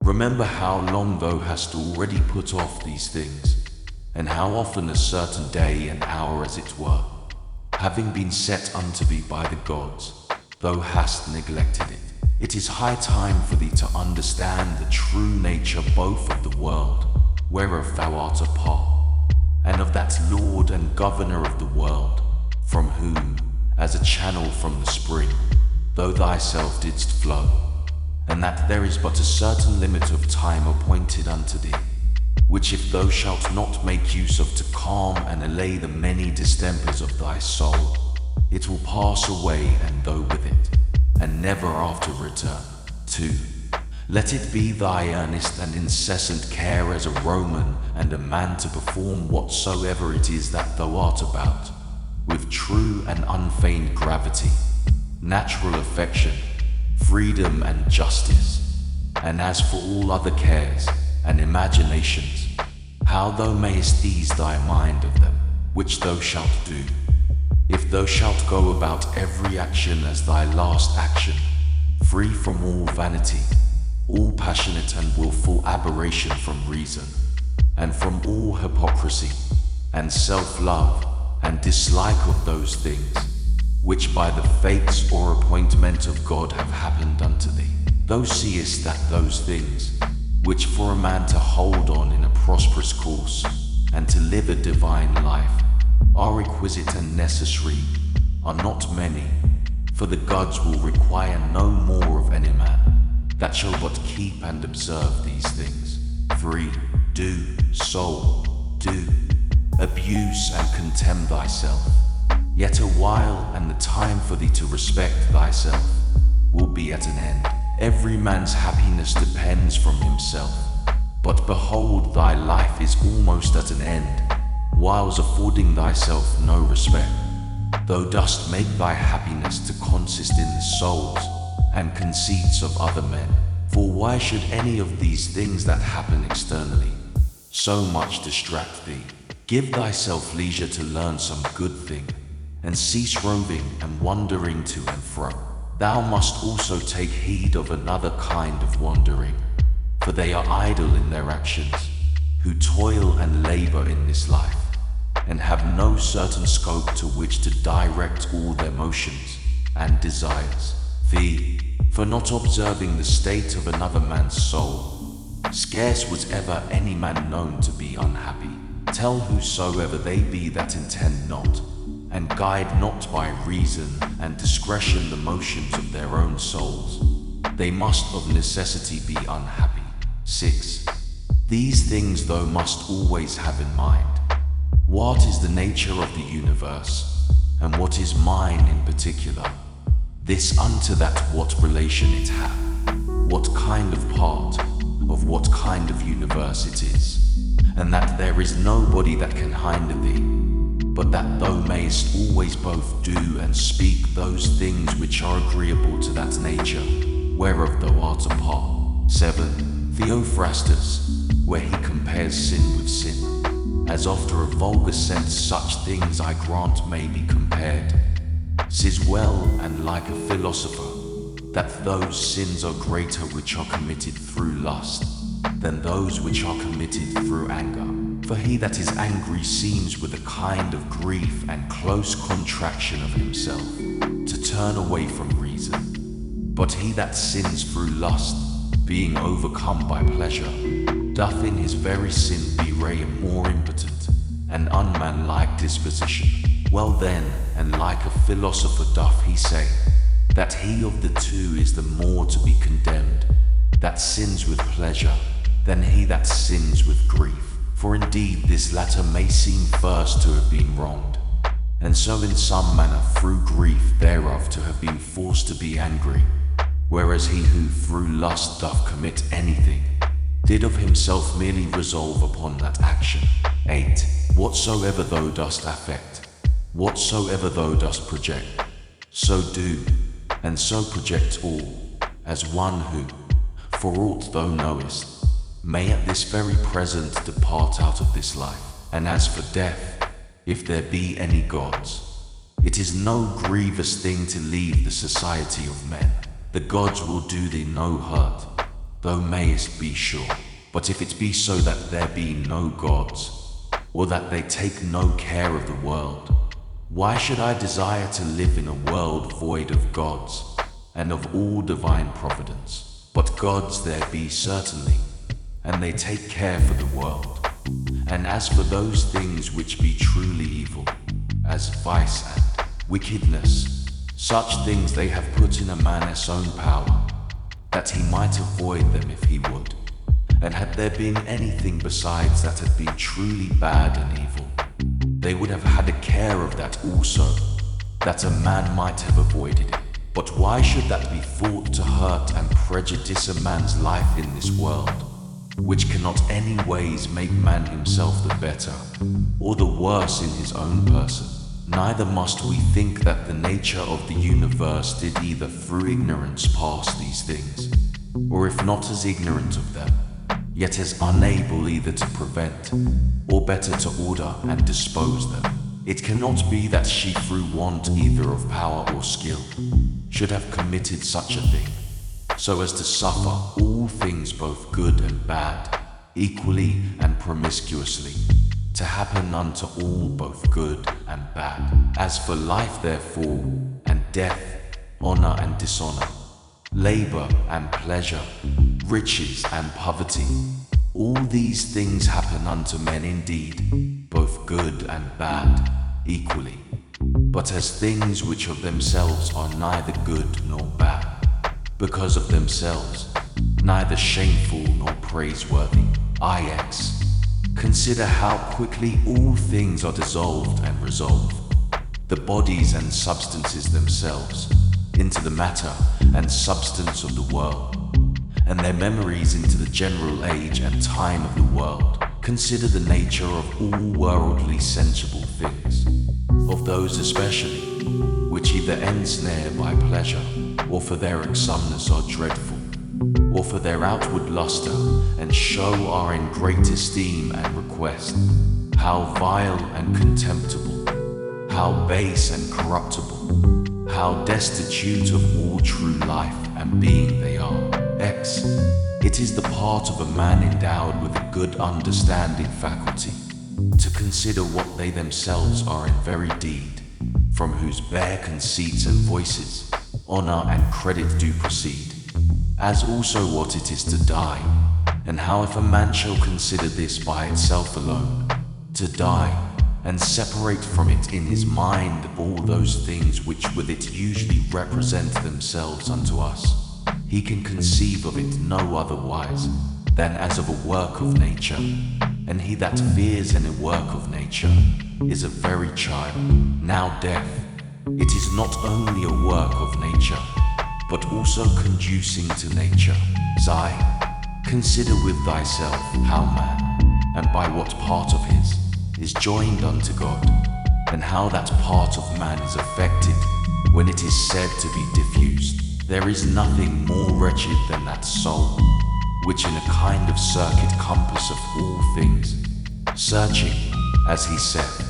Remember how long thou hast already put off these things, and how often a certain day and hour as it were, having been set unto thee by the gods, thou hast neglected it. It is high time for thee to understand the true nature both of the world, whereof thou art a part, and of that Lord and Governor of the world, from whom, as a channel from the spring, thou thyself didst flow, and that there is but a certain limit of time appointed unto thee, which if thou shalt not make use of to calm and allay the many distempers of thy soul, it will pass away and thou with it, and never after return. 2. Let it be thy earnest and incessant care as a Roman and a man to perform whatsoever it is that thou art about, with true and unfeigned gravity, natural affection, freedom and justice. And as for all other cares and imaginations, how thou mayest ease thy mind of them, which thou shalt do, if thou shalt go about every action as thy last action, free from all vanity, all passionate and wilful aberration from reason, and from all hypocrisy, and self-love, and dislike of those things, which by the fates or appointment of God have happened unto thee. Thou seest that those things, which for a man to hold on in a prosperous course, and to live a divine life, are requisite and necessary, are not many, for the gods will require no more of any man, that shall but keep and observe these things. 3. Do, soul, do, abuse and contemn thyself. Yet a while and the time for thee to respect thyself will be at an end. Every man's happiness depends from himself, but behold, thy life is almost at an end, whiles affording thyself no respect. Thou dost make thy happiness to consist in the souls and conceits of other men. For why should any of these things that happen externally so much distract thee? Give thyself leisure to learn some good thing, and cease roving and wandering to and fro. Thou must also take heed of another kind of wandering, for they are idle in their actions, who toil and labor in this life, and have no certain scope to which to direct all their motions and desires. For not observing the state of another man's soul, scarce was ever any man known to be unhappy. Tell whosoever they be that intend not, and guide not by reason and discretion the motions of their own souls, they must of necessity be unhappy. 6. These things thou must always have in mind. What is the nature of the universe, and what is mine in particular? This unto that what relation it hath, what kind of part of what kind of universe it is, and that there is nobody that can hinder thee, but that thou mayest always both do and speak those things which are agreeable to that nature, whereof thou art a part. 7. Theophrastus, where he compares sin with sin, as after a vulgar sense such things I grant may be compared, says well and like a philosopher, that those sins are greater which are committed through lust, than those which are committed through anger. For he that is angry seems with a kind of grief and close contraction of himself to turn away from reason. But he that sins through lust, being overcome by pleasure, doth in his very sin bewray a more impotent and unmanlike disposition. Well then, and like a philosopher doth he say, that he of the two is the more to be condemned, that sins with pleasure, than he that sins with grief. For indeed this latter may seem first to have been wronged, and so in some manner through grief thereof to have been forced to be angry, whereas he who through lust doth commit anything, did of himself merely resolve upon that action. 8. Whatsoever thou dost affect, whatsoever thou dost project, so do, and so project all, as one who, for aught thou knowest, may at this very present depart out of this life. And as for death, if there be any gods, it is no grievous thing to leave the society of men. The gods will do thee no hurt, thou mayest be sure. But if it be so that there be no gods, or that they take no care of the world, why should I desire to live in a world void of gods, and of all divine providence? But gods there be certainly, and they take care for the world. And as for those things which be truly evil, as vice and wickedness, such things they have put in a man's own power, that he might avoid them if he would. And had there been anything besides that had been truly bad and evil, they would have had a care of that also, that a man might have avoided it. But why should that be thought to hurt and prejudice a man's life in this world, which cannot any ways make man himself the better, or the worse in his own person? Neither must we think that the nature of the universe did either through ignorance pass these things, or if not as ignorant of them, yet as unable either to prevent, or better to order and dispose them. It cannot be that she through want either of power or skill should have committed such a thing, so as to suffer all things both good and bad, equally and promiscuously, to happen unto all both good and bad. As for life therefore, and death, honor and dishonor, labor and pleasure, riches and poverty, all these things happen unto men indeed, both good and bad, equally, but as things which of themselves are neither good nor bad, because of themselves, neither shameful nor praiseworthy. Ix. Consider how quickly all things are dissolved and resolved, the bodies and substances themselves, into the matter and substance of the world, and their memories into the general age and time of the world. Consider the nature of all worldly sensible things, of those especially, which either ensnare by pleasure, or for their irksomeness are dreadful, or for their outward lustre and show are in great esteem and request, how vile and contemptible, how base and corruptible, how destitute of all true life and being they are. X. It is the part of a man endowed with a good understanding faculty to consider what they themselves are in very deed, from whose bare conceits and voices honor and credit do proceed, as also what it is to die, and how if a man shall consider this by itself alone, to die, and separate from it in his mind all those things which with it usually represent themselves unto us, he can conceive of it no otherwise than as of a work of nature, and he that fears in a work of nature is a very child. Now death, it is not only a work of nature, but also conducing to nature. Zai, consider with thyself how man, and by what part of his, is joined unto God, and how that part of man is affected when it is said to be diffused. There is nothing more wretched than that soul, which in a kind of circuit compass of all things, searching, as he saith,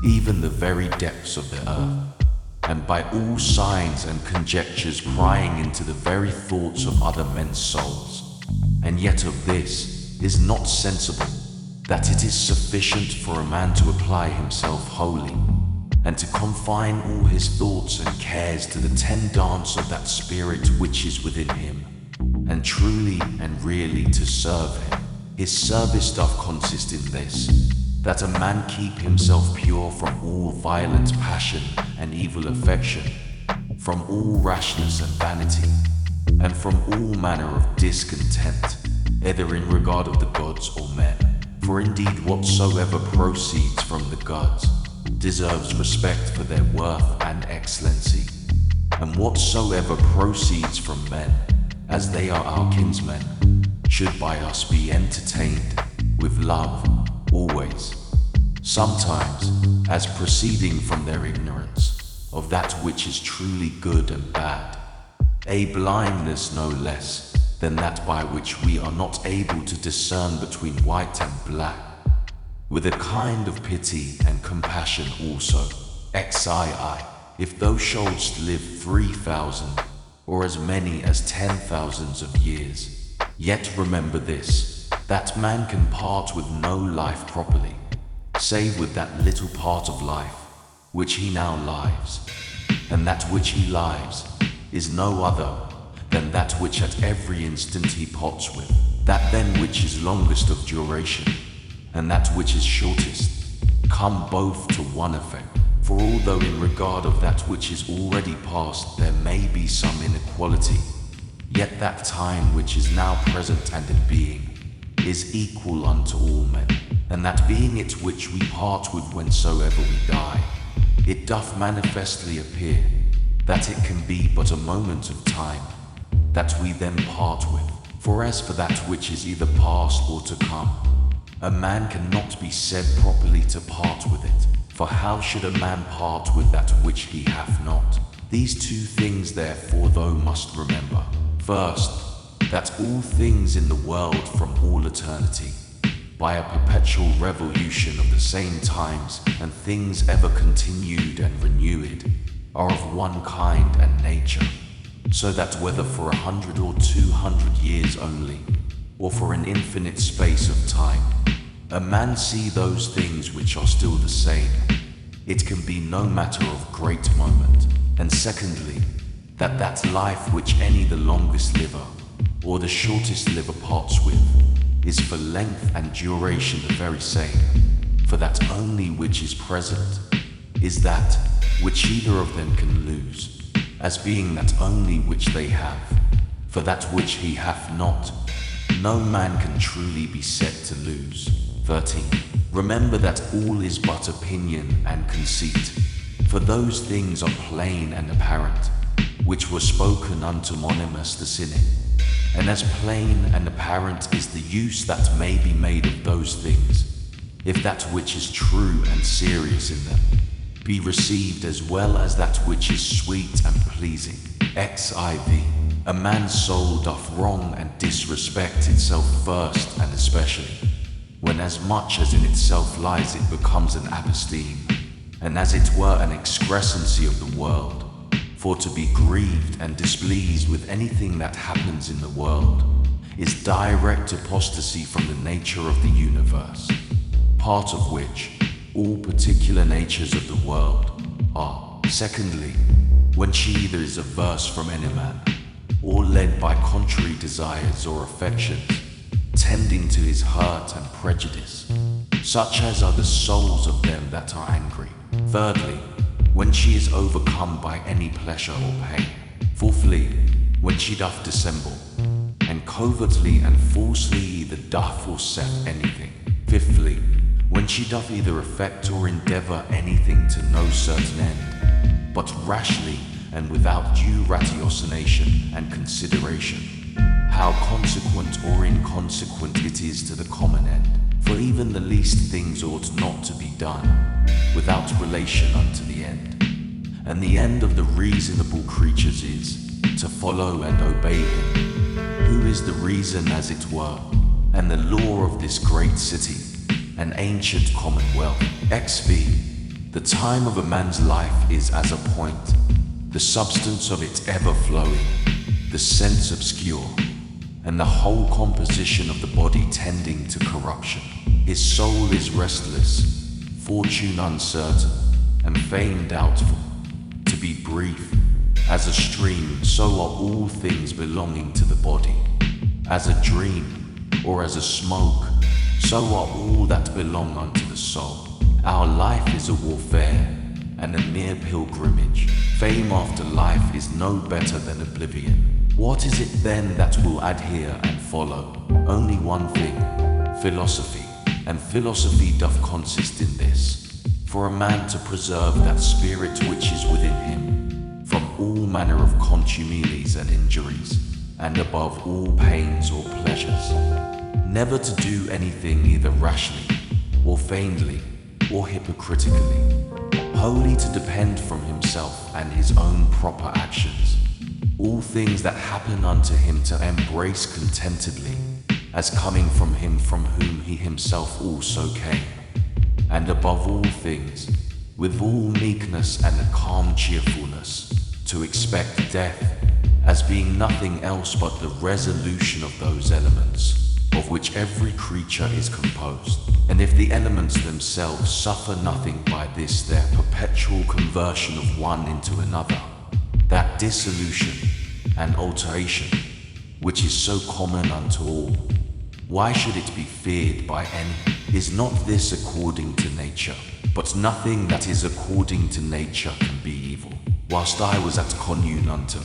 even the very depths of the earth, and by all signs and conjectures prying into the very thoughts of other men's souls, and yet of this is not sensible, that it is sufficient for a man to apply himself wholly, and to confine all his thoughts and cares to the tendance of that spirit which is within him, and truly and really to serve him. His service doth consist in this, that a man keep himself pure from all violent passion and evil affection, from all rashness and vanity, and from all manner of discontent, either in regard of the gods or men. For indeed whatsoever proceeds from the gods deserves respect for their worth and excellency, and whatsoever proceeds from men, as they are our kinsmen, should by us be entertained with love always, sometimes as proceeding from their ignorance of that which is truly good and bad, a blindness no less than that by which we are not able to discern between white and black, with a kind of pity and compassion also. Xii, if thou shouldst live 3,000, or as many as 10,000 of years, Yet remember this, that man can part with no life properly, save with that little part of life which he now lives, and that which he lives is no other than that which at every instant he parts with, that then which is longest of duration, and that which is shortest, come both to one effect. For although in regard of that which is already past there may be some inequality, yet that time which is now present and in being is equal unto all men, and that being it which we part with whensoever we die, it doth manifestly appear that it can be but a moment of time that we then part with. For as for that which is either past or to come, a man cannot be said properly to part with it. For how should a man part with that which he hath not? These two things therefore thou must remember. First, that all things in the world from all eternity, by a perpetual revolution of the same times and things ever continued and renewed, are of one kind and nature, so that whether for 100 or 200 years only, or for an infinite space of time, a man see those things which are still the same, it can be no matter of great moment. And secondly, that life which any the longest liver, or the shortest liver parts with, is for length and duration the very same, for that only which is present is that which either of them can lose, as being that only which they have. For that which he hath not, no man can truly be said to lose. 13. Remember that all is but opinion and conceit, for those things are plain and apparent, which were spoken unto Monimus the Cynic. And as plain and apparent is the use that may be made of those things, if that which is true and serious in them be received as well as that which is sweet and pleasing. XIV. A man's soul doth wrong and disrespect itself first and especially, when as much as in itself lies it becomes an aposteme, and as it were an excrescency of the world. For to be grieved and displeased with anything that happens in the world is direct apostasy from the nature of the universe, part of which all particular natures of the world are. Secondly, when she either is averse from any man, or led by contrary desires or affections, tending to his hurt and prejudice, such as are the souls of them that are angry. Thirdly, when she is overcome by any pleasure or pain. Fourthly, when she doth dissemble, and covertly and falsely either doth or saith anything. Fifthly, when she doth either affect or endeavour anything to no certain end, but rashly and without due ratiocination and consideration, how consequent or inconsequent it is to the common end. For even the least things ought not to be done without relation unto the end. And the end of the reasonable creatures is to follow and obey him, who is the reason as it were, and the law of this great city, an ancient commonwealth. XV. The time of a man's life is as a point, the substance of it ever flowing, the sense obscure, and the whole composition of the body tending to corruption. His soul is restless, fortune uncertain, and fame doubtful. To be brief, as a stream, so are all things belonging to the body. As a dream, or as a smoke, so are all that belong unto the soul. Our life is a warfare, and a mere pilgrimage. Fame after life is no better than oblivion. What is it then that will adhere and follow? Only one thing, philosophy. And philosophy doth consist in this, for a man to preserve that spirit which is within him, from all manner of contumelies and injuries, and above all pains or pleasures. Never to do anything either rashly, or feignedly, or hypocritically, wholly to depend from himself and his own proper actions, all things that happen unto him to embrace contentedly, as coming from him from whom he himself also came, and above all things, with all meekness and a calm cheerfulness, to expect death, as being nothing else but the resolution of those elements, of which every creature is composed. And if the elements themselves suffer nothing by this their perpetual conversion of one into another, that dissolution and alteration, which is so common unto all, why should it be feared by any? Is not this according to nature? But nothing that is according to nature can be evil. Whilst I was at commune unto